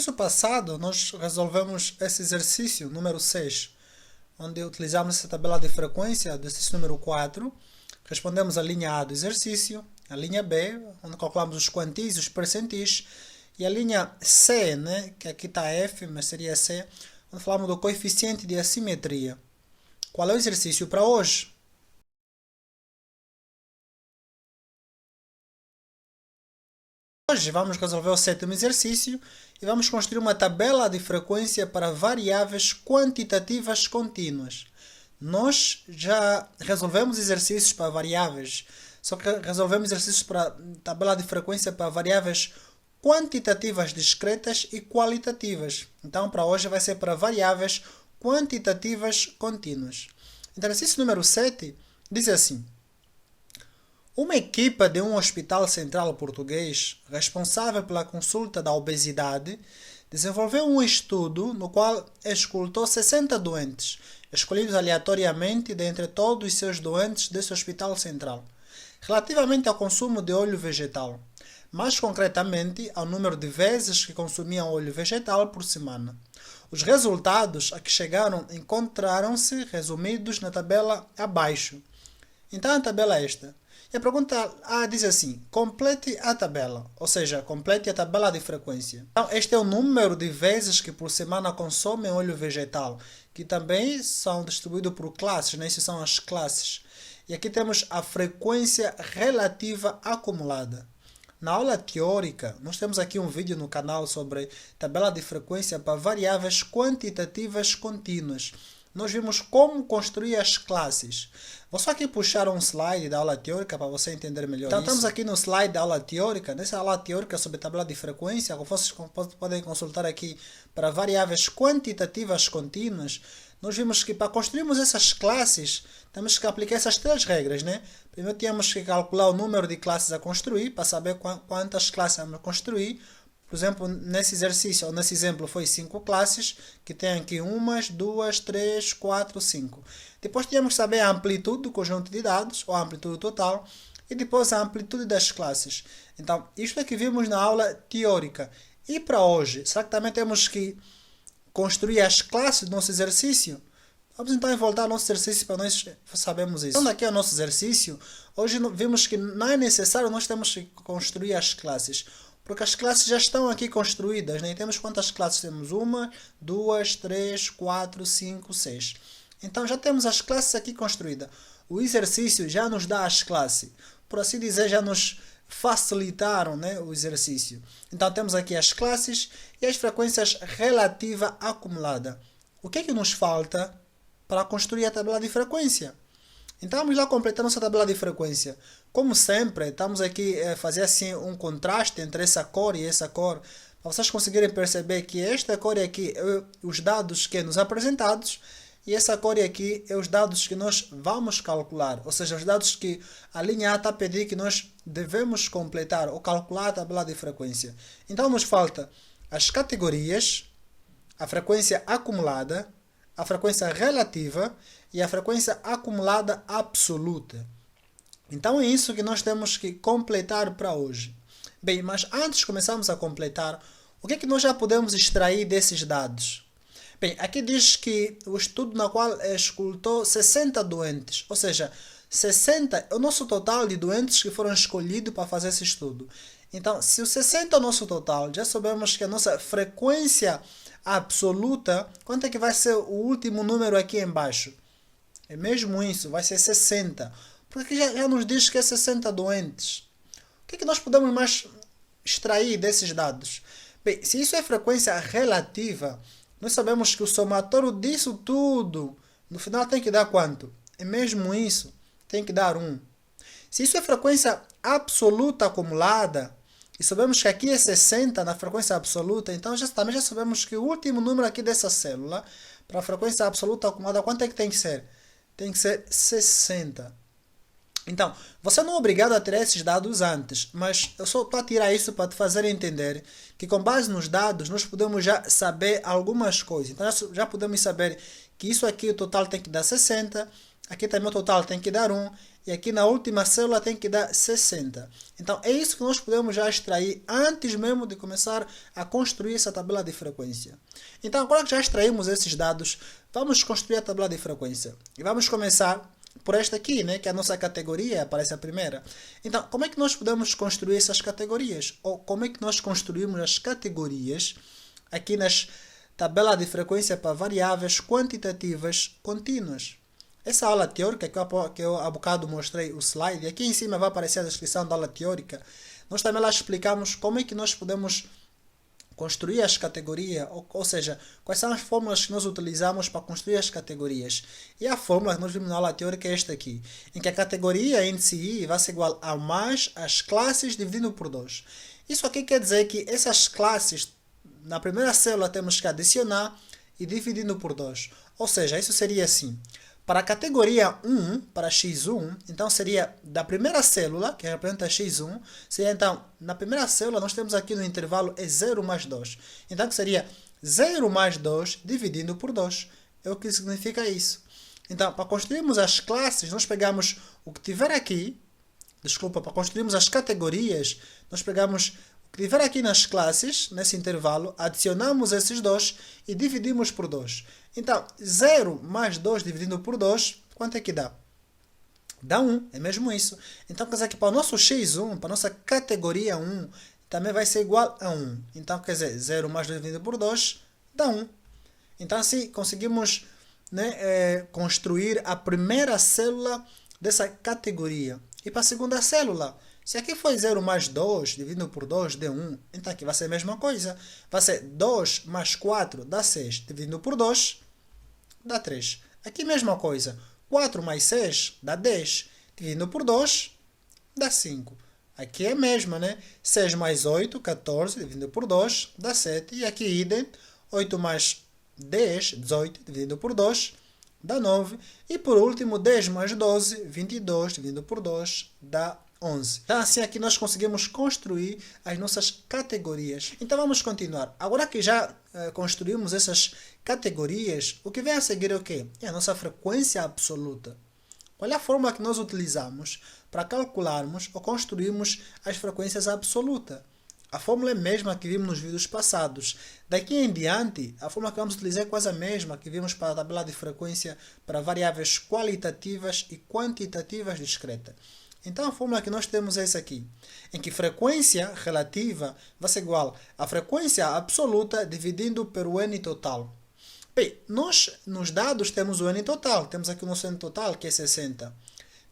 exercício passado, nós resolvemos esse exercício número 6, onde utilizamos essa tabela de frequência do exercício número 4. Respondemos a linha A do exercício, a linha B, onde calculamos os quantis, os percentis, e a linha C, né, que aqui está F, mas seria C, onde falamos do coeficiente de assimetria. Qual é o exercício para hoje? Hoje vamos resolver o sétimo exercício e vamos construir uma tabela de frequência para variáveis quantitativas contínuas. Nós já resolvemos exercícios para variáveis, só que resolvemos exercícios para tabela de frequência para variáveis quantitativas discretas e qualitativas. Então, para hoje vai ser para variáveis quantitativas contínuas. Então, exercício número 7 diz assim: uma equipa de um hospital central português, responsável pela consulta da obesidade, desenvolveu um estudo no qual escutou 60 doentes, escolhidos aleatoriamente dentre todos os seus doentes desse hospital central, relativamente ao consumo de óleo vegetal, mais concretamente ao número de vezes que consumiam óleo vegetal por semana. Os resultados a que chegaram encontraram-se resumidos na tabela abaixo. Então a tabela é esta. E a pergunta A diz assim: complete a tabela, ou seja, complete a tabela de frequência. Então, este é o número de vezes que por semana consomem óleo vegetal, que também são distribuídos por classes, né? Essas são as classes. E aqui temos a frequência relativa acumulada. Na aula teórica, nós temos aqui um vídeo no canal sobre tabela de frequência para variáveis quantitativas contínuas. Nós vimos como construir as classes. Vou só aqui puxar um slide da aula teórica para você entender melhor isso. Estamos aqui no slide da aula teórica. Nessa aula teórica sobre tabela de frequência, vocês podem consultar aqui para variáveis quantitativas contínuas. Nós vimos que para construirmos essas classes, temos que aplicar essas três regras, né? Primeiro temos que calcular o número de classes a construir, para saber quantas classes vamos construir. Por exemplo, nesse exercício, ou nesse exemplo, foi 5 classes, que tem aqui 1, 2, 3, 4, 5. Depois tínhamos que saber a amplitude do conjunto de dados, ou a amplitude total, e depois a amplitude das classes. Então, isto é que vimos na aula teórica. E para hoje, será que também temos que construir as classes do nosso exercício? Vamos então voltar ao nosso exercício para nós sabermos isso. Então, aqui é o nosso exercício. Hoje vimos que não é necessário nós temos que construir as classes, porque as classes já estão aqui construídas, né? E temos quantas classes? Temos 1, 2, 3, 4, 5, 6. Então já temos as classes aqui construídas. O exercício já nos dá as classes. Por assim dizer, já nos facilitaram, né, o exercício. Então temos aqui as classes e as frequências relativa acumulada. O que é que nos falta para construir a tabela de frequência? Então vamos lá completar nossa tabela de frequência. Como sempre, estamos aqui a fazer assim um contraste entre essa cor e essa cor, para vocês conseguirem perceber que esta cor aqui é os dados que nos apresentados e essa cor aqui é os dados que nós vamos calcular, ou seja, os dados que a linha A está a pedir que nós devemos completar ou calcular a tabela de frequência. Então nos falta as categorias, a frequência acumulada, a frequência relativa e a frequência acumulada absoluta. Então é isso que nós temos que completar para hoje. Bem, mas antes de começarmos a completar, o que é que nós já podemos extrair desses dados? Bem, aqui diz que o estudo na qual escutou 60 doentes, ou seja, 60 é o nosso total de doentes que foram escolhidos para fazer esse estudo. Então, se o 60 é o nosso total, já sabemos que a nossa frequência absoluta, quanto é que vai ser o último número aqui embaixo? É mesmo isso, vai ser 60. Porque já nos diz que é 60 doentes. O que é que nós podemos mais extrair desses dados? Bem, se isso é frequência relativa, nós sabemos que o somatório disso tudo, no final tem que dar quanto? É mesmo isso, tem que dar 1. Se isso é frequência absoluta acumulada, e sabemos que aqui é 60 na frequência absoluta, então também já sabemos que o último número aqui dessa célula, para a frequência absoluta acumulada, quanto é que tem que ser? Tem que ser 60. Então, você não é obrigado a tirar esses dados antes, mas eu só estou a tirar isso para te fazer entender que com base nos dados nós podemos já saber algumas coisas. Então já podemos saber que isso aqui o total tem que dar 60, aqui também o total tem que dar 1, e aqui na última célula tem que dar 60. Então, é isso que nós podemos já extrair antes mesmo de começar a construir essa tabela de frequência. Então, agora que já extraímos esses dados, vamos construir a tabela de frequência. E vamos começar por esta aqui, né, que é a nossa categoria, aparece a primeira. Então, como é que nós podemos construir essas categorias? Ou como é que nós construímos as categorias aqui nas tabelas de frequência para variáveis quantitativas contínuas? Essa aula teórica que eu há bocado mostrei o slide, aqui em cima vai aparecer a descrição da aula teórica. Nós também lá explicamos como é que nós podemos construir as categorias, ou seja, quais são as fórmulas que nós utilizamos para construir as categorias. E a fórmula que nós vimos na aula teórica é esta aqui, em que a categoria índice I vai ser igual a mais as classes dividido por 2. Isso aqui quer dizer que essas classes, na primeira célula temos que adicionar e dividindo por 2. Ou seja, isso seria assim. Para a categoria 1, para x1, então seria da primeira célula, que representa x1, seria então, na primeira célula nós temos aqui no intervalo é 0 mais 2. Então que seria 0 mais 2 dividindo por 2. É o que significa isso. Então, para construirmos as classes, nós pegamos o que tiver aqui, para construirmos as categorias, nós pegamos o que tiver aqui nas classes, nesse intervalo, adicionamos esses dois e dividimos por 2. Então, 0 mais 2 dividido por 2, quanto é que dá? Dá 1, é mesmo isso. Então, quer dizer que para o nosso x1, para a nossa categoria 1, também vai ser igual a 1. Então, quer dizer, 0 mais 2 dividido por 2 dá 1. Então, assim, conseguimos, né, construir a primeira célula dessa categoria. E para a segunda célula, se aqui foi 0 mais 2 dividido por 2 deu 1, então aqui vai ser a mesma coisa. Vai ser 2 mais 4 dá 6, dividido por 2 dá 3. Aqui mesma coisa. 4 mais 6 dá 10. Dividindo por 2 dá 5. Aqui é a mesma, né? 6 mais 8, 14. Dividindo por 2 dá 7. E aqui idem. 8 mais 10, 18. Dividindo por 2 dá 9. E por último, 10 mais 12, 22. Dividindo por 2 dá 11. Então, assim aqui nós conseguimos construir as nossas categorias. Então, vamos continuar. Agora que já construímos essas categorias, o que vem a seguir é o quê? É a nossa frequência absoluta. Qual é a fórmula que nós utilizamos para calcularmos ou construirmos as frequências absolutas? A fórmula é a mesma que vimos nos vídeos passados. Daqui em diante, a fórmula que vamos utilizar é quase a mesma que vimos para a tabela de frequência para variáveis qualitativas e quantitativas discretas. Então, a fórmula que nós temos é essa aqui, em que frequência relativa vai ser igual a frequência absoluta dividindo pelo n total. Bem, nós nos dados temos o n total, temos aqui o nosso n total, que é 60.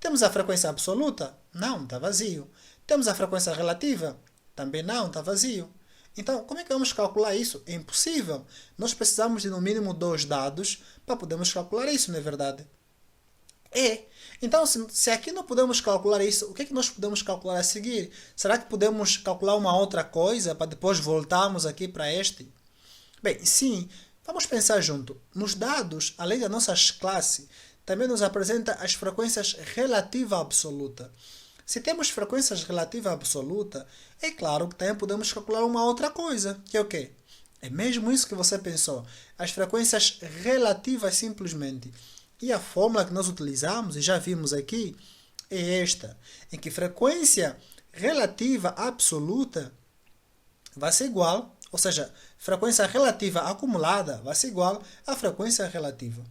Temos a frequência absoluta? Não, está vazio. Temos a frequência relativa? Também não, está vazio. Então, como é que vamos calcular isso? É impossível. Nós precisamos de no mínimo 2 dados para podermos calcular isso, não é verdade? Então, se aqui não podemos calcular isso, o que é que nós podemos calcular a seguir? Será que podemos calcular uma outra coisa para depois voltarmos aqui para este? Bem, sim, vamos pensar junto. Nos dados, além das nossas classes, também nos apresenta as frequências relativa absoluta. Se temos frequências relativa absoluta, é claro que também podemos calcular uma outra coisa, que é o quê? É mesmo isso que você pensou. As frequências relativas simplesmente. E a fórmula que nós utilizamos, e já vimos aqui, é esta, em que frequência relativa absoluta vai ser igual, ou seja, frequência relativa acumulada vai ser igual à frequência relativa.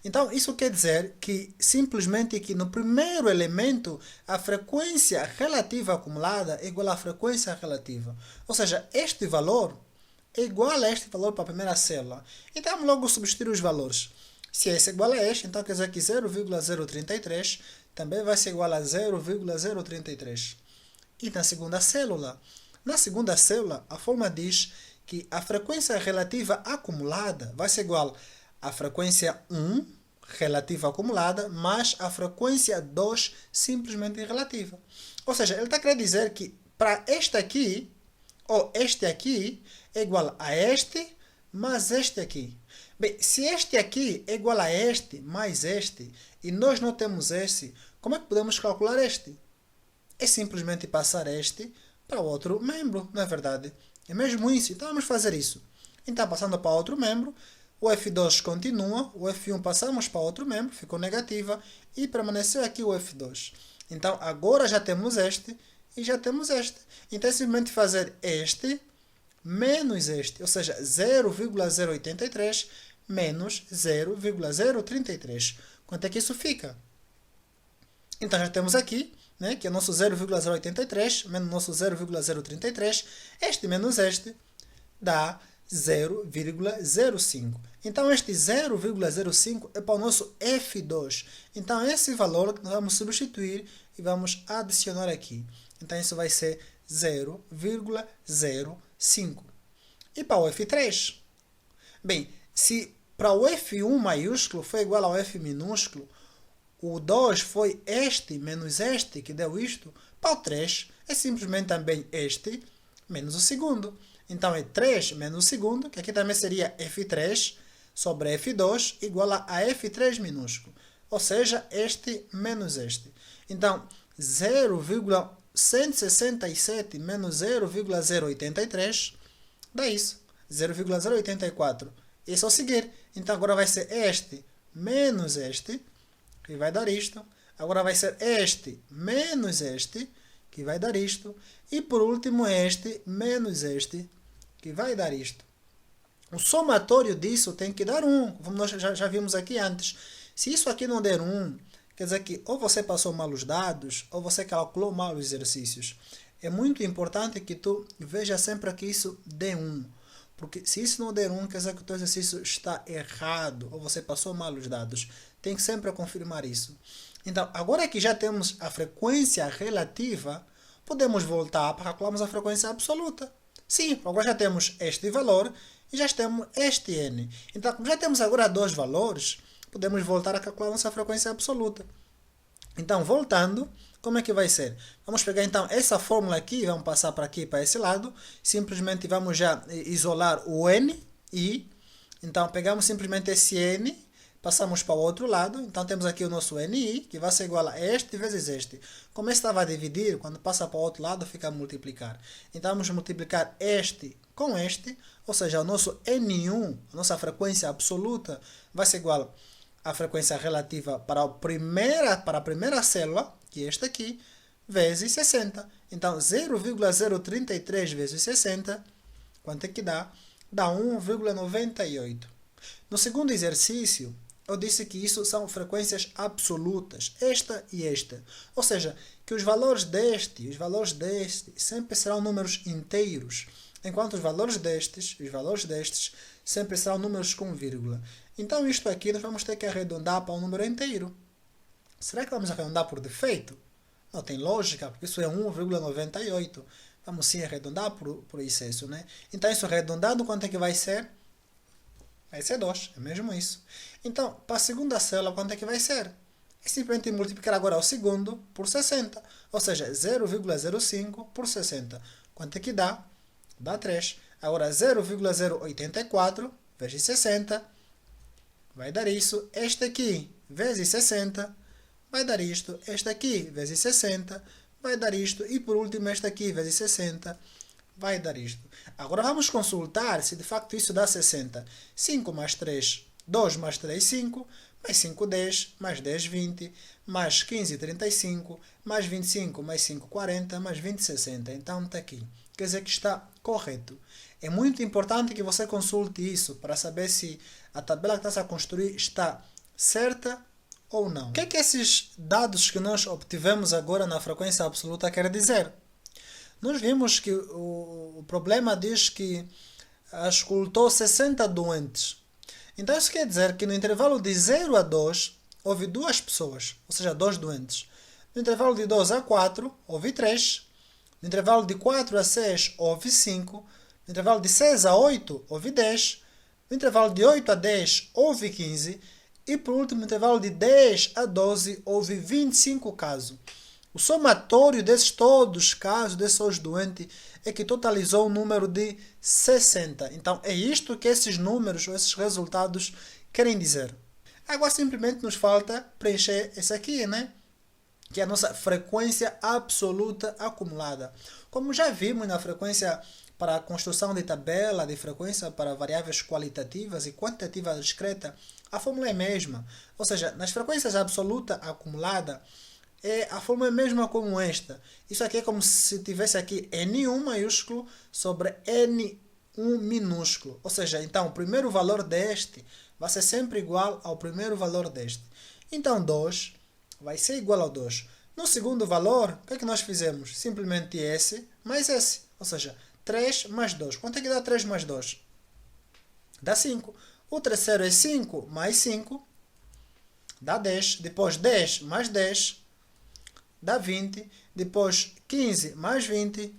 Então, isso quer dizer que simplesmente que no primeiro elemento a frequência relativa acumulada é igual à frequência relativa. Ou seja, este valor é igual a este valor para a primeira célula. Então, vamos logo substituir os valores. Se esse é igual a este, então quer dizer que 0,033 também vai ser igual a 0,033. E na segunda célula? Na segunda célula, a fórmula diz que a frequência relativa acumulada vai ser igual à frequência 1 relativa acumulada mais a frequência 2 simplesmente relativa. Ou seja, ele está querendo dizer que para este aqui, ou este aqui, é igual a este mais este aqui. Bem, se este aqui é igual a este mais este, e nós não temos este, como é que podemos calcular este? É simplesmente passar este para o outro membro, não é verdade? É mesmo isso. Então vamos fazer isso. Então, passando para outro membro, O F2 continua, o F1 passamos para outro membro, ficou negativa, e permaneceu aqui o F2. Então, agora já temos este e já temos este. Então, é simplesmente fazer este menos este, ou seja, 0,083 menos 0,033. Quanto é que isso fica? Então, já temos aqui, né, que é o nosso 0,083 menos o nosso 0,033. Este menos este dá 0,05. Então, este 0,05 é para o nosso F2. Então, esse valor nós vamos substituir e vamos adicionar aqui. Então, isso vai ser 0,05. E para o F3? Bem, se para o F1 maiúsculo foi igual ao F minúsculo, o 2 foi este menos este, que deu isto, para o 3 é simplesmente também este menos o segundo. Então, é 3 menos o segundo, que aqui também seria F3 sobre F2, igual a F3 minúsculo. Ou seja, este menos este. Então, 0,167 menos 0,083 dá isso. 0,084. E é só seguir. Então, agora vai ser este menos este, que vai dar isto. Agora vai ser este menos este, que vai dar isto. E por último, este menos este, que vai dar isto. O somatório disso tem que dar 1, como nós já vimos aqui antes. Se isso aqui não der 1, quer dizer que ou você passou mal os dados, ou você calculou mal os exercícios. É muito importante que tu veja sempre que isso dê 1. Porque se isso não der 1, quer dizer que o teu exercício está errado, ou você passou mal os dados. Tem que sempre confirmar isso. Então, agora que já temos a frequência relativa, podemos voltar para calcularmos a frequência absoluta. Sim, agora já temos este valor e já temos este n. Então, como já temos agora dois valores, podemos voltar a calcular nossa frequência absoluta. Então, voltando, como é que vai ser? Vamos pegar então essa fórmula aqui, vamos passar para aqui, para esse lado. Simplesmente vamos já isolar o n e, então, pegamos simplesmente esse n, passamos para o outro llado. Então, temos aqui o nosso ni, que vai ser igual a este vezes este. Como este estava a dividir, quando passa para o outro lado, fica a multiplicar. Então, vamos multiplicar este com este, ou seja, o nosso N1, a nossa frequência absoluta, vai ser igual à frequência relativa para a primeira célula, que é esta aqui, vezes 60. Então, 0,033 vezes 60, quanto é que dá? Dá 1,98. No segundo exercício, eu disse que isso são frequências absolutas, esta e esta. Ou seja, que os valores deste e os valores deste sempre serão números inteiros, enquanto os valores destes sempre serão números com vírgula. Então, isto aqui nós vamos ter que arredondar para um número inteiro. Será que vamos arredondar por defeito? Não tem lógica, porque isso é 1,98. Vamos sim arredondar por excesso, né? Então, isso arredondado, quanto é que vai ser? Vai ser 2, é mesmo isso. Então, para a segunda célula, quanto é que vai ser? É simplesmente multiplicar agora o segundo por 60. Ou seja, 0,05 por 60. Quanto é que dá? Dá 3. Agora, 0,084 vezes 60 vai dar isso. Este aqui vezes 60 vai dar isto. Este aqui vezes 60 vai dar isto. E por último, este aqui vezes 60 vai dar isto. Agora vamos consultar se de facto isso dá 60. 5 mais 3, 2 mais 3, 5, mais 5, 10, mais 10, 20, mais 15, 35, mais 25, mais 5, 40, mais 20, 60. Então está aqui. Quer dizer que está correto. É muito importante que você consulte isso para saber se a tabela que está a construir está certa ou não. O que é que esses dados que nós obtivemos agora na frequência absoluta quer dizer? Nós vimos que o problema diz que auscultou 60 doentes. Então isso quer dizer que no intervalo de 0 a 2 houve 2 pessoas, ou seja, 2 doentes. No intervalo de 2 a 4 houve 3. No intervalo de 4 a 6 houve 5. No intervalo de 6 a 8 houve 10. No intervalo de 8 a 10 houve 15. E por último, no intervalo de 10 a 12 houve 25 casos. O somatório desses todos os casos, desses doentes, é que totalizou o número de 60. Então, é isto que esses números, ou esses resultados, querem dizer. Agora, simplesmente nos falta preencher esse aqui, né? que é a nossa frequência absoluta acumulada. Como já vimos na frequência para a construção de tabela de frequência para variáveis qualitativas e quantitativa discreta, a fórmula é a mesma. Ou seja, nas frequências absoluta acumulada, a fórmula é a mesma como esta. Isso aqui é como se tivesse aqui N1 maiúsculo sobre N1 minúsculo. Ou seja, então o primeiro valor deste vai ser sempre igual ao primeiro valor deste. Então 2 vai ser igual ao 2. No segundo valor, o que é que nós fizemos? Simplesmente esse mais esse. Ou seja, 3 mais 2. Quanto é que dá 3 mais 2? Dá 5. O terceiro é 5 mais 5. Dá 10. Depois 10 mais 10. Dá 20. Depois 15 mais 20.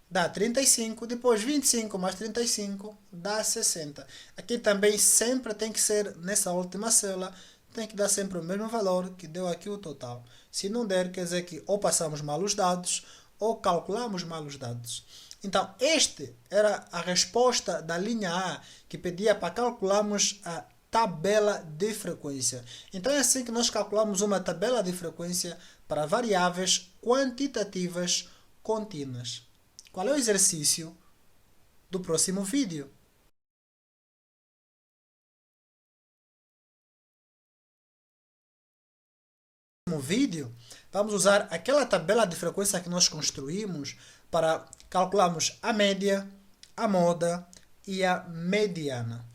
Dá 35. Depois 25 mais 35. Dá 60. Aqui também sempre tem que ser, nessa última célula, tem que dar sempre o mesmo valor que deu aqui o total. Se não der, quer dizer que ou passamos mal os dados ou calculamos mal os dados. Então, este era a resposta da linha A, que pedia para calcularmos a tabela de frequência. Então, é assim que nós calculamos uma tabela de frequência para variáveis quantitativas contínuas. Qual é o exercício do próximo vídeo? No vídeo, vamos usar aquela tabela de frequência que nós construímos para calcularmos a média, a moda e a mediana.